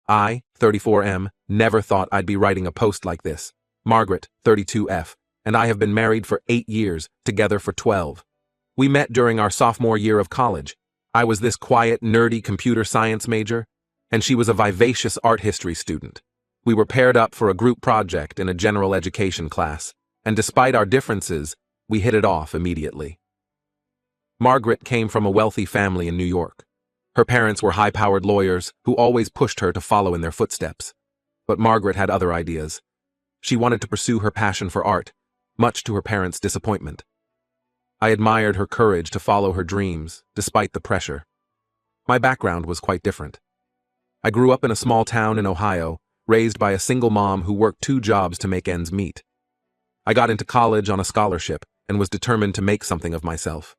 I, 34M, never thought I'd be writing a post like this. Margaret, 32F, and I have been married for 8 years, together for 12. We met during our sophomore year of college. I was this quiet, nerdy computer science major, and she was a vivacious art history student. We were paired up for a group project in a general education class, and despite our differences, we hit it off immediately. Margaret came from a wealthy family in New York. Her parents were high-powered lawyers who always pushed her to follow in their footsteps. But Margaret had other ideas. She wanted to pursue her passion for art, much to her parents' disappointment. I admired her courage to follow her dreams, despite the pressure. My background was quite different. I grew up in a small town in Ohio, raised by a single mom who worked 2 jobs to make ends meet. I got into college on a scholarship and was determined to make something of myself.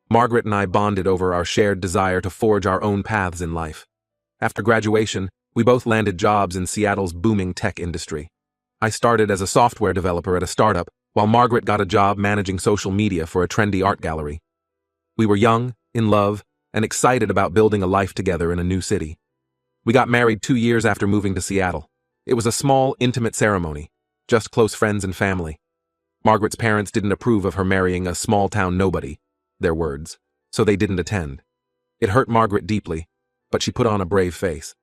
Margaret and I bonded over our shared desire to forge our own paths in life. After graduation, we both landed jobs in Seattle's booming tech industry. I started as a software developer at a startup, while Margaret got a job managing social media for a trendy art gallery. We were young, in love, and excited about building a life together in a new city. We got married 2 years after moving to Seattle. It was a small, intimate ceremony, just close friends and family. Margaret's parents didn't approve of her marrying a small-town nobody, their words, so they didn't attend. It hurt Margaret deeply, but she put on a brave face.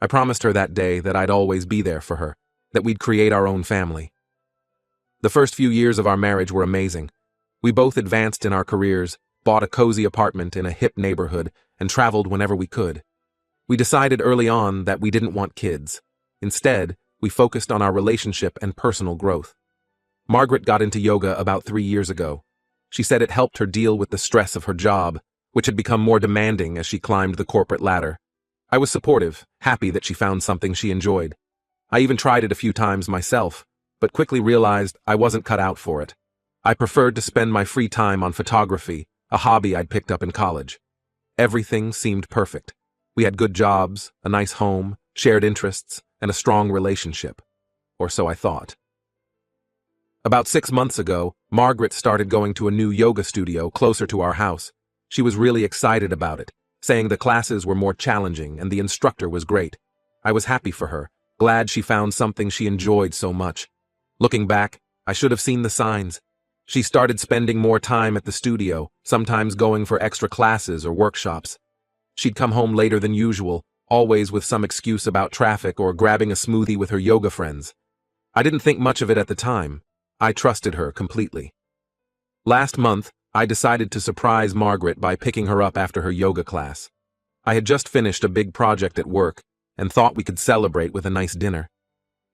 I promised her that day that I'd always be there for her, that we'd create our own family. The first few years of our marriage were amazing. We both advanced in our careers, bought a cozy apartment in a hip neighborhood, and traveled whenever we could. We decided early on that we didn't want kids. Instead, we focused on our relationship and personal growth. Margaret got into yoga about 3 years ago. She said it helped her deal with the stress of her job, which had become more demanding as she climbed the corporate ladder. I was supportive, happy that she found something she enjoyed. I even tried it a few times myself, but quickly realized I wasn't cut out for it. I preferred to spend my free time on photography, a hobby I'd picked up in college. Everything seemed perfect. We had good jobs, a nice home, shared interests, and a strong relationship. Or so I thought. About 6 months ago, Margaret started going to a new yoga studio closer to our house. She was really excited about it, saying the classes were more challenging and the instructor was great. I was happy for her, glad she found something she enjoyed so much. Looking back, I should have seen the signs. She started spending more time at the studio, sometimes going for extra classes or workshops. She'd come home later than usual, always with some excuse about traffic or grabbing a smoothie with her yoga friends. I didn't think much of it at the time. I trusted her completely. Last month, I decided to surprise Margaret by picking her up after her yoga class. I had just finished a big project at work and thought we could celebrate with a nice dinner.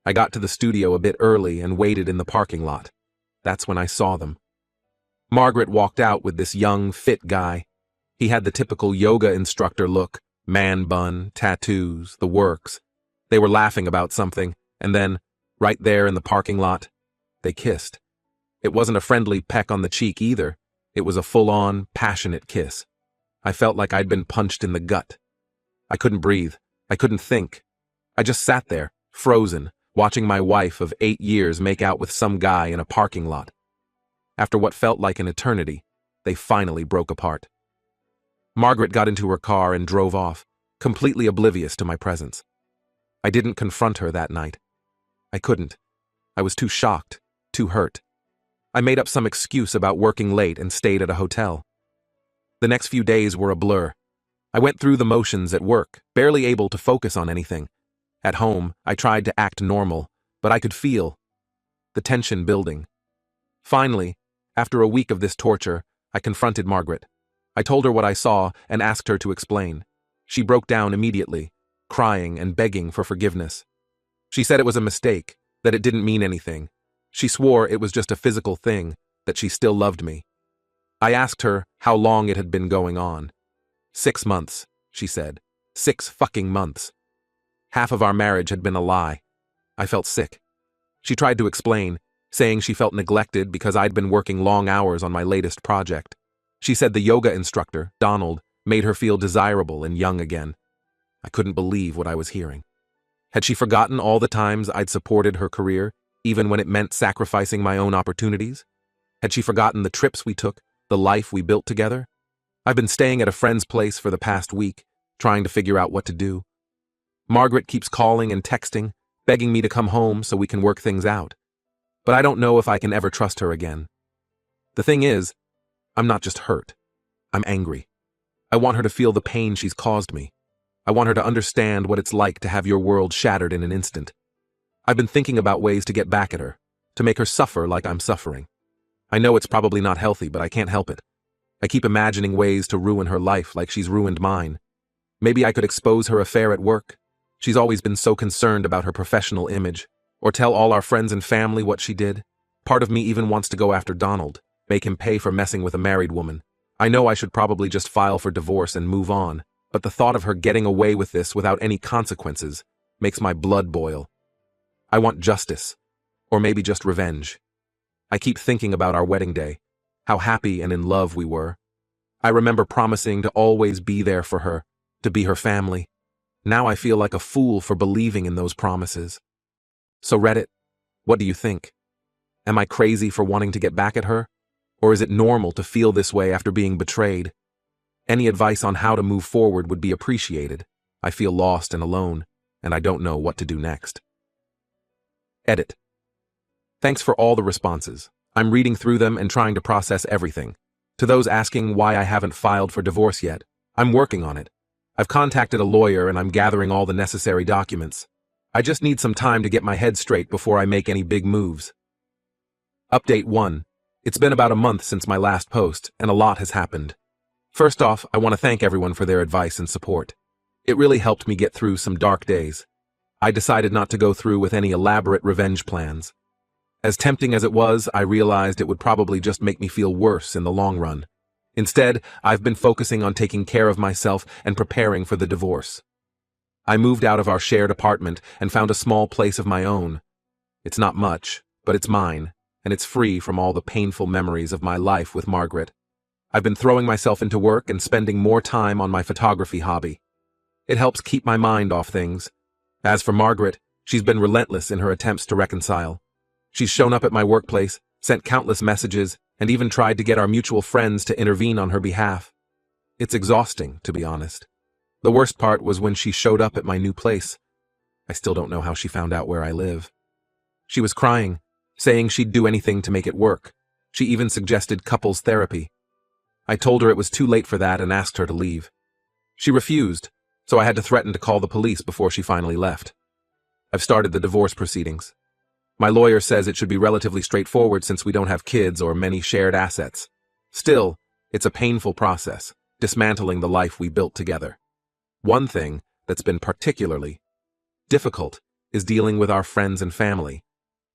I got to the studio a bit early and waited in the parking lot. That's when I saw them. Margaret walked out with this young, fit guy. He had the typical yoga instructor look, man bun, tattoos, the works. They were laughing about something, and then, right there in the parking lot, they kissed. It wasn't a friendly peck on the cheek either. It was a full-on, passionate kiss. I felt like I'd been punched in the gut. I couldn't breathe. I couldn't think. I just sat there, frozen, watching my wife of 8 years make out with some guy in a parking lot. After what felt like an eternity, they finally broke apart. Margaret got into her car and drove off, completely oblivious to my presence. I didn't confront her that night. I couldn't. I was too shocked. Too hurt. I made up some excuse about working late and stayed at a hotel. The next few days were a blur. I went through the motions at work, barely able to focus on anything. At home, I tried to act normal, but I could feel the tension building. Finally, after a week of this torture, I confronted Margaret. I told her what I saw and asked her to explain. She broke down immediately, crying and begging for forgiveness. She said it was a mistake, that it didn't mean anything. She swore it was just a physical thing, that she still loved me. I asked her how long it had been going on. 6 months, she said. 6 fucking months. Half of our marriage had been a lie. I felt sick. She tried to explain, saying she felt neglected because I'd been working long hours on my latest project. She said the yoga instructor, Donald, made her feel desirable and young again. I couldn't believe what I was hearing. Had she forgotten all the times I'd supported her career, even when it meant sacrificing my own opportunities? Had she forgotten the trips we took, the life we built together? I've been staying at a friend's place for the past week, trying to figure out what to do. Margaret keeps calling and texting, begging me to come home so we can work things out. But I don't know if I can ever trust her again. The thing is, I'm not just hurt. I'm angry. I want her to feel the pain she's caused me. I want her to understand what it's like to have your world shattered in an instant. I've been thinking about ways to get back at her, to make her suffer like I'm suffering. I know it's probably not healthy, but I can't help it. I keep imagining ways to ruin her life like she's ruined mine. Maybe I could expose her affair at work. She's always been so concerned about her professional image. Or tell all our friends and family what she did. Part of me even wants to go after Donald, make him pay for messing with a married woman. I know I should probably just file for divorce and move on, but the thought of her getting away with this without any consequences makes my blood boil. I want justice, or maybe just revenge. I keep thinking about our wedding day, how happy and in love we were. I remember promising to always be there for her, to be her family. Now I feel like a fool for believing in those promises. So Reddit, what do you think? Am I crazy for wanting to get back at her? Or is it normal to feel this way after being betrayed? Any advice on how to move forward would be appreciated. I feel lost and alone, and I don't know what to do next. Edit. Thanks for all the responses. I'm reading through them and trying to process everything. To those asking why I haven't filed for divorce yet, I'm working on it. I've contacted a lawyer and I'm gathering all the necessary documents. I just need some time to get my head straight before I make any big moves. Update 1. It's been about a month since my last post, and a lot has happened. First off, I want to thank everyone for their advice and support. It really helped me get through some dark days. I decided not to go through with any elaborate revenge plans. As tempting as it was, I realized it would probably just make me feel worse in the long run. Instead, I've been focusing on taking care of myself and preparing for the divorce. I moved out of our shared apartment and found a small place of my own. It's not much, but it's mine, and it's free from all the painful memories of my life with Margaret. I've been throwing myself into work and spending more time on my photography hobby. It helps keep my mind off things. As for Margaret, she's been relentless in her attempts to reconcile. She's shown up at my workplace, sent countless messages, and even tried to get our mutual friends to intervene on her behalf. It's exhausting, to be honest. The worst part was when she showed up at my new place. I still don't know how she found out where I live. She was crying, saying she'd do anything to make it work. She even suggested couples therapy. I told her it was too late for that and asked her to leave. She refused, so I had to threaten to call the police before she finally left. I've started the divorce proceedings. My lawyer says it should be relatively straightforward since we don't have kids or many shared assets. Still, it's a painful process, dismantling the life we built together. One thing that's been particularly difficult is dealing with our friends and family.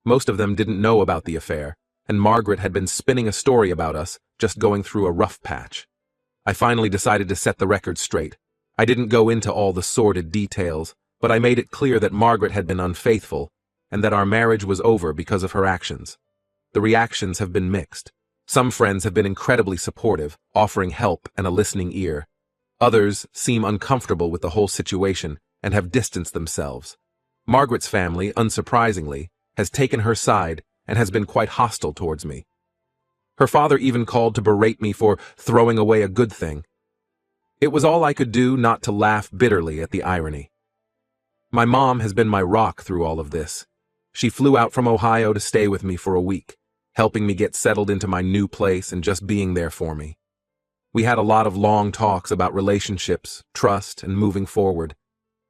Most of them didn't know about the affair, and Margaret had been spinning a story about us, just going through a rough patch. I finally decided to set the record straight. I didn't go into all the sordid details, but I made it clear that Margaret had been unfaithful, and that our marriage was over because of her actions. The reactions have been mixed. Some friends have been incredibly supportive, offering help and a listening ear. Others seem uncomfortable with the whole situation and have distanced themselves. Margaret's family, unsurprisingly, has taken her side and has been quite hostile towards me. Her father even called to berate me for throwing away a good thing. It was all I could do not to laugh bitterly at the irony. My mom has been my rock through all of this. She flew out from Ohio to stay with me for a week, helping me get settled into my new place and just being there for me. We had a lot of long talks about relationships, trust, and moving forward.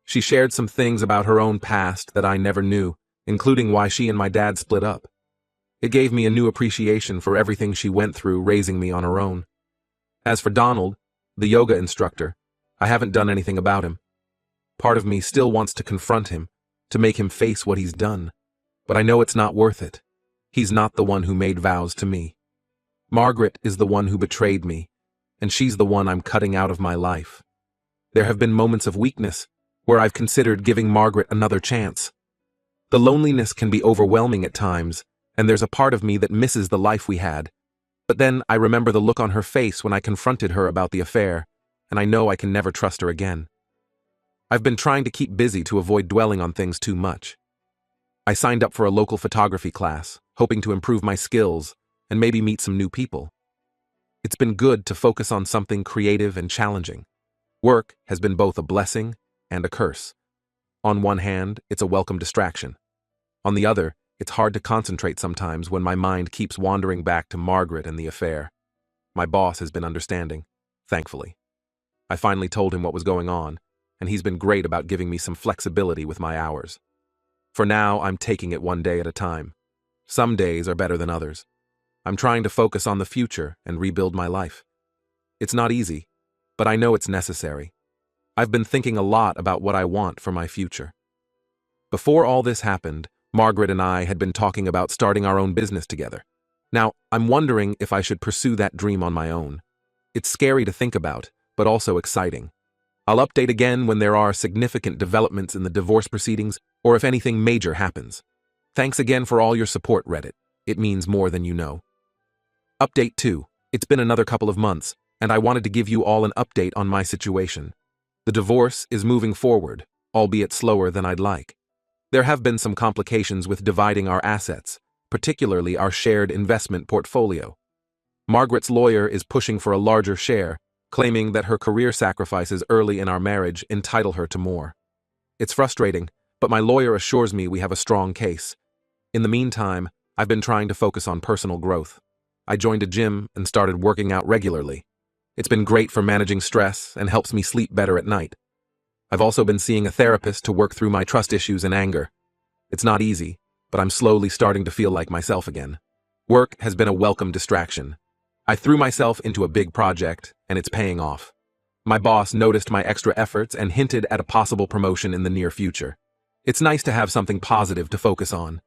She shared some things about her own past that I never knew, including why she and my dad split up. It gave me a new appreciation for everything she went through raising me on her own. As for Donald, the yoga instructor, I haven't done anything about him. Part of me still wants to confront him, to make him face what he's done. But I know it's not worth it. He's not the one who made vows to me. Margaret is the one who betrayed me, and she's the one I'm cutting out of my life. There have been moments of weakness where I've considered giving Margaret another chance. The loneliness can be overwhelming at times, and there's a part of me that misses the life we had. But then I remember the look on her face when I confronted her about the affair, and I know I can never trust her again. I've been trying to keep busy to avoid dwelling on things too much. I signed up for a local photography class, hoping to improve my skills and maybe meet some new people. It's been good to focus on something creative and challenging. Work has been both a blessing and a curse. On one hand, it's a welcome distraction. On the other, it's hard to concentrate sometimes when my mind keeps wandering back to Margaret and the affair. My boss has been understanding, thankfully. I finally told him what was going on, and he's been great about giving me some flexibility with my hours. For now, I'm taking it one day at a time. Some days are better than others. I'm trying to focus on the future and rebuild my life. It's not easy, but I know it's necessary. I've been thinking a lot about what I want for my future. Before all this happened, Margaret and I had been talking about starting our own business together. Now, I'm wondering if I should pursue that dream on my own. It's scary to think about, but also exciting. I'll update again when there are significant developments in the divorce proceedings or if anything major happens. Thanks again for all your support, Reddit. It means more than you know. Update 2. It's been another couple of months, and I wanted to give you all an update on my situation. The divorce is moving forward, albeit slower than I'd like. There have been some complications with dividing our assets, particularly our shared investment portfolio. Margaret's lawyer is pushing for a larger share, claiming that her career sacrifices early in our marriage entitle her to more. It's frustrating, but my lawyer assures me we have a strong case. In the meantime, I've been trying to focus on personal growth. I joined a gym and started working out regularly. It's been great for managing stress and helps me sleep better at night. I've also been seeing a therapist to work through my trust issues and anger. It's not easy, but I'm slowly starting to feel like myself again. Work has been a welcome distraction. I threw myself into a big project, and it's paying off. My boss noticed my extra efforts and hinted at a possible promotion in the near future. It's nice to have something positive to focus on.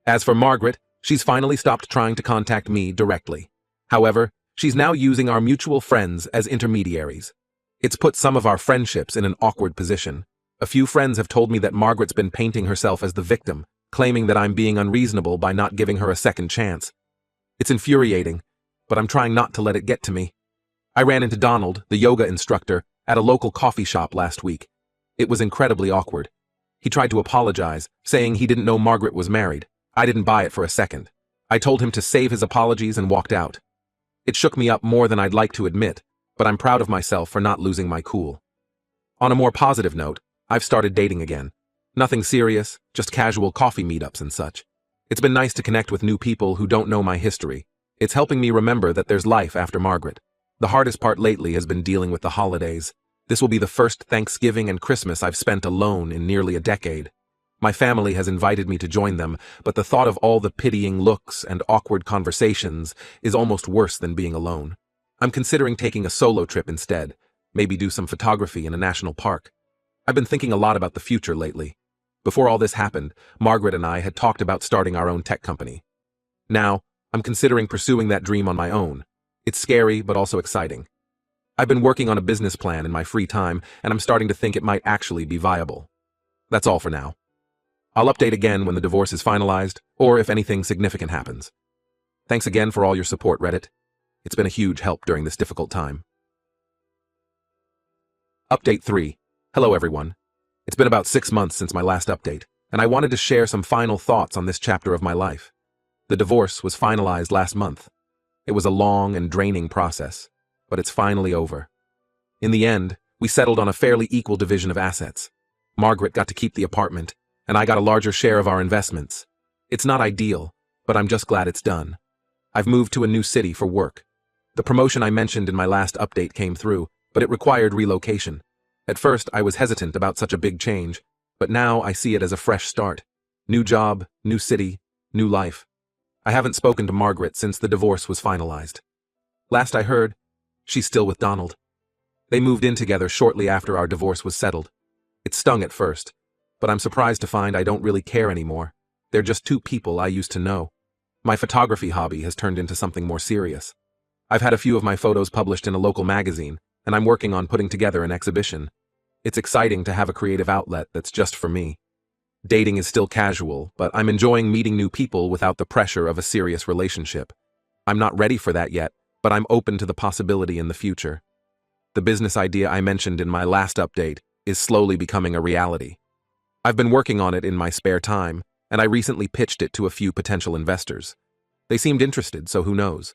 As for Margaret, she's finally stopped trying to contact me directly. However, she's now using our mutual friends as intermediaries. It's put some of our friendships in an awkward position. A few friends have told me that Margaret's been painting herself as the victim, claiming that I'm being unreasonable by not giving her a second chance. It's infuriating, but I'm trying not to let it get to me. I ran into Donald, the yoga instructor, at a local coffee shop last week. It was incredibly awkward. He tried to apologize, saying he didn't know Margaret was married. I didn't buy it for a second. I told him to save his apologies and walked out. It shook me up more than I'd like to admit, but I'm proud of myself for not losing my cool. On a more positive note, I've started dating again. Nothing serious, just casual coffee meetups and such. It's been nice to connect with new people who don't know my history. It's helping me remember that there's life after Margaret. The hardest part lately has been dealing with the holidays. This will be the first Thanksgiving and Christmas I've spent alone in nearly a decade. My family has invited me to join them, but the thought of all the pitying looks and awkward conversations is almost worse than being alone. I'm considering taking a solo trip instead, maybe do some photography in a national park. I've been thinking a lot about the future lately. Before all this happened, Margaret and I had talked about starting our own tech company. Now, I'm considering pursuing that dream on my own. It's scary, but also exciting. I've been working on a business plan in my free time, and I'm starting to think it might actually be viable. That's all for now. I'll update again when the divorce is finalized, or if anything significant happens. Thanks again for all your support, Reddit. It's been a huge help during this difficult time. Update 3. Hello everyone. It's been about 6 months since my last update, and I wanted to share some final thoughts on this chapter of my life. The divorce was finalized last month. It was a long and draining process, but it's finally over. In the end, we settled on a fairly equal division of assets. Margaret got to keep the apartment, and I got a larger share of our investments. It's not ideal, but I'm just glad it's done. I've moved to a new city for work. The promotion I mentioned in my last update came through, but it required relocation. At first, I was hesitant about such a big change, but now I see it as a fresh start. New job, new city, new life. I haven't spoken to Margaret since the divorce was finalized. Last I heard, she's still with Donald. They moved in together shortly after our divorce was settled. It stung at first, but I'm surprised to find I don't really care anymore. They're just two people I used to know. My photography hobby has turned into something more serious. I've had a few of my photos published in a local magazine, and I'm working on putting together an exhibition. It's exciting to have a creative outlet that's just for me. Dating is still casual, but I'm enjoying meeting new people without the pressure of a serious relationship. I'm not ready for that yet, but I'm open to the possibility in the future. The business idea I mentioned in my last update is slowly becoming a reality. I've been working on it in my spare time, and I recently pitched it to a few potential investors. They seemed interested, so who knows?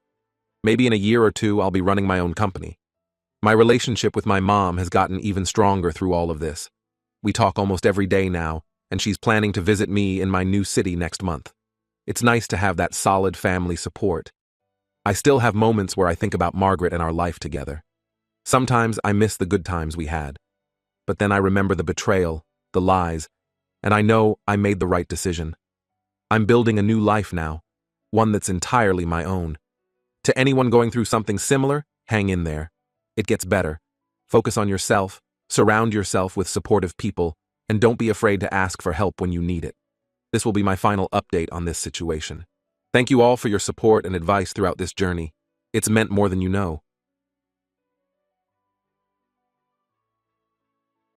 Maybe in a year or two I'll be running my own company. My relationship with my mom has gotten even stronger through all of this. We talk almost every day now, and she's planning to visit me in my new city next month. It's nice to have that solid family support. I still have moments where I think about Margaret and our life together. Sometimes I miss the good times we had. But then I remember the betrayal, the lies, and I know I made the right decision. I'm building a new life now, one that's entirely my own. To anyone going through something similar, hang in there. It gets better. Focus on yourself, surround yourself with supportive people, and don't be afraid to ask for help when you need it. This will be my final update on this situation. Thank you all for your support and advice throughout this journey. It's meant more than you know.